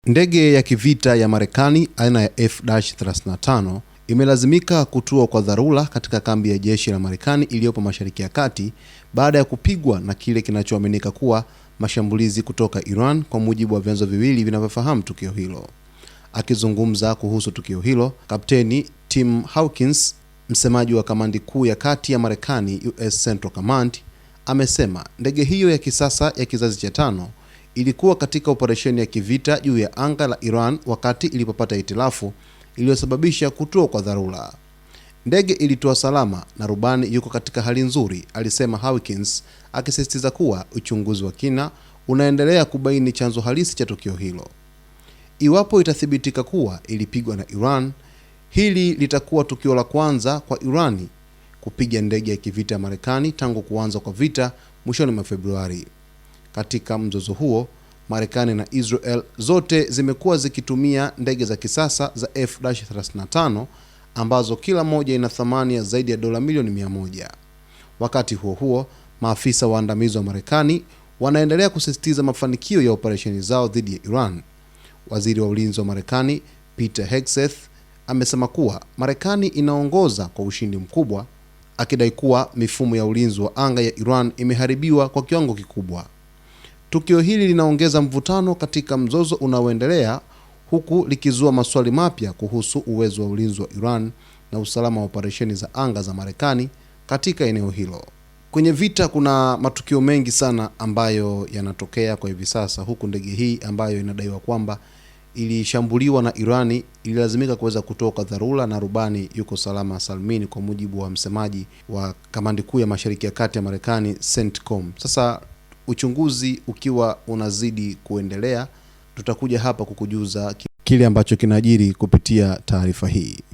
Ndege ya kivita ya Marekani aina ya F-35 imelazimika kutua kwa dharura katika kambi ya jeshi la Marekani iliyopo Mashariki ya Kati baada ya kupigwa na kile kinachoaminika kuwa mashambulizi kutoka Iran, kwa mujibu wa vyanzo viwili vinavyofahamu tukio hilo. Akizungumza kuhusu tukio hilo, Kapteni Tim Hawkins, msemaji wa kamandi kuu ya kati ya Marekani US Central Command, amesema ndege hiyo ya kisasa ya kizazi cha 5 ilikuwa katika operesheni ya kivita juu ya anga la Iran wakati ilipopata hitilafu iliyosababisha kutua kwa dharura. Ndege ilitoa salama na rubani yuko katika hali nzuri, alisema Hawkins, akisisitiza kuwa uchunguzi wa kina unaendelea kubaini chanzo halisi cha tukio hilo. Iwapo itathibitika kuwa ilipigwa na Iran, hili litakuwa tukio la kwanza kwa Irani kupiga ndege ya kivita ya Marekani tangu kuanza kwa vita mwishoni mwa Februari. Katika mzozo huo, Marekani na Israel zote zimekuwa zikitumia ndege za kisasa za F-35 ambazo kila moja ina thamani ya zaidi ya dola milioni 100. Wakati huo huo, maafisa waandamizi wa Marekani wanaendelea kusisitiza mafanikio ya operesheni zao dhidi ya Iran. Waziri wa ulinzi wa Marekani Peter Hegseth amesema kuwa Marekani inaongoza kwa ushindi mkubwa, akidai kuwa mifumo ya ulinzi wa anga ya Iran imeharibiwa kwa kiwango kikubwa. Tukio hili linaongeza mvutano katika mzozo unaoendelea, huku likizua maswali mapya kuhusu uwezo wa ulinzi wa Iran na usalama wa operesheni za anga za Marekani katika eneo hilo. Kwenye vita kuna matukio mengi sana ambayo yanatokea kwa hivi sasa, huku ndege hii ambayo inadaiwa kwamba ilishambuliwa na Irani ililazimika kuweza kutoka dharura na rubani yuko salama salmini, kwa mujibu wa msemaji wa kamandi kuu ya Mashariki ya Kati ya Marekani CENTCOM. Sasa uchunguzi ukiwa unazidi kuendelea, tutakuja hapa kukujuza kile ambacho kinajiri kupitia taarifa hii.